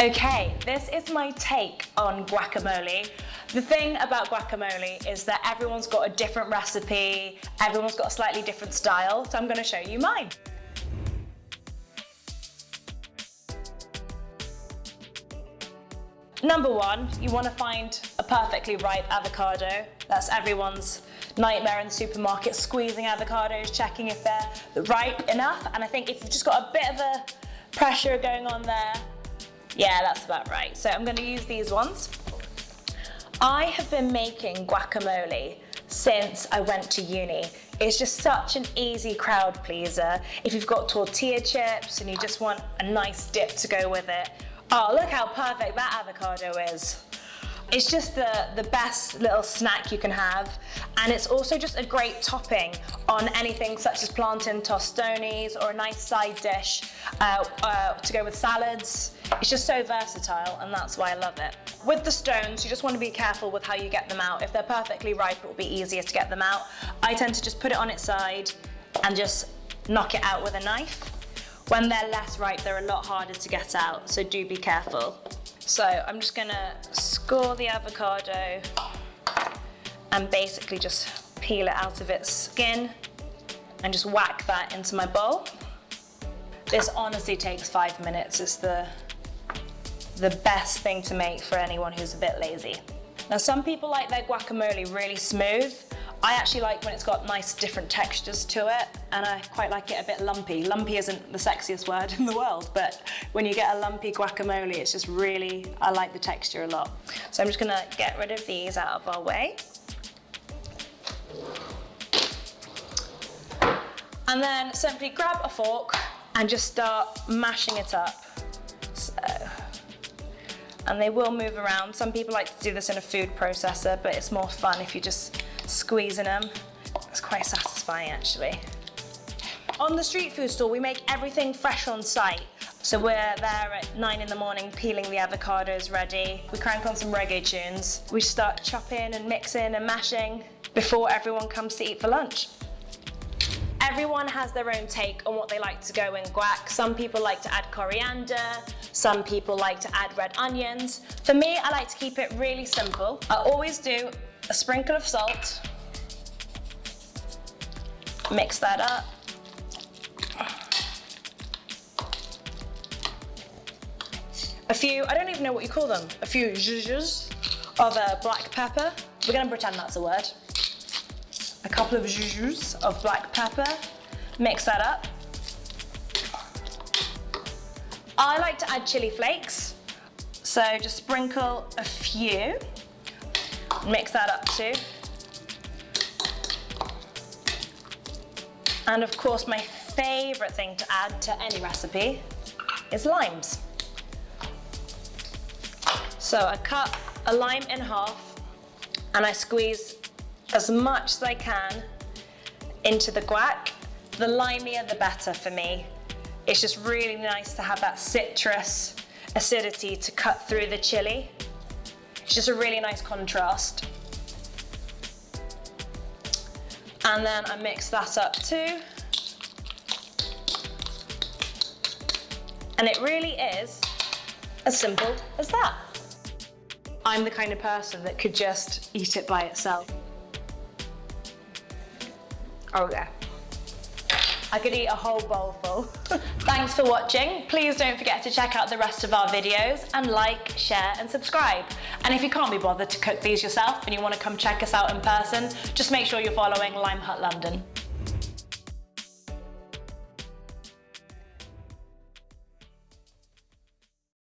Okay, this is my take on guacamole. The thing about guacamole is that everyone's got a different recipe, everyone's got a slightly different style, so I'm going to show you mine. Number one, you want to find a perfectly ripe avocado. That's everyone's nightmare in the supermarket, squeezing avocados, checking if they're ripe enough. And I think if you've just got a bit of a pressure going on there, yeah, that's about right. So I'm going to use these ones. I have been making guacamole since I went to uni. It's just such an easy crowd pleaser. If you've got tortilla chips and you just want a nice dip to go with it, oh, look how perfect that avocado is. It's just the best little snack you can have, and it's also just a great topping on anything such as plantain tostones or a nice side dish to go with salads. It's just so versatile, and that's why I love it. With the stones, you just want to be careful with how you get them out. If they're perfectly ripe, it will be easier to get them out. I tend to just put it on its side and just knock it out with a knife. When they're less ripe, they're a lot harder to get out, so do be careful. So I'm just gonna score the avocado and basically just peel it out of its skin and just whack that into my bowl. This honestly takes 5 minutes. It's the best thing to make for anyone who's a bit lazy. Now, some people like their guacamole really smooth. I actually like when it's got nice different textures to it, and I quite like it a bit lumpy. Lumpy isn't the sexiest word in the world, but when you get a lumpy guacamole, it's just really, I like the texture a lot. So I'm just gonna get rid of these out of our way. And then simply grab a fork and just start mashing it up. So, and they will move around. Some people like to do this in a food processor, but it's more fun if you just squeezing them. It's quite satisfying actually. On the street food stall, we make everything fresh on site. So we're there at 9 in the morning peeling the avocados ready. We crank on some reggae tunes. We start chopping and mixing and mashing before everyone comes to eat for lunch. Everyone has their own take on what they like to go in guac. Some people like to add coriander, some people like to add red onions. For me, I like to keep it really simple. I always do a sprinkle of salt, mix that up. A few, I don't even know what you call them, a few zhooshes of black pepper. We're gonna pretend that's a word. A couple of zhooshes of black pepper, mix that up. I like to add chili flakes, so just sprinkle a few. Mix that up too. And of course, my favorite thing to add to any recipe is limes. So I cut a lime in half and I squeeze as much as I can into the guac. The limier the better for me. It's just really nice to have that citrus acidity to cut through the chili. It's just a really nice contrast. And then I mix that up too. And it really is as simple as that. I'm the kind of person that could just eat it by itself. Oh yeah. I could eat a whole bowl full. Thanks for watching. Please don't forget to check out the rest of our videos and like, share and subscribe. And if you can't be bothered to cook these yourself and you want to come check us out in person, just make sure you're following Lime Hut London.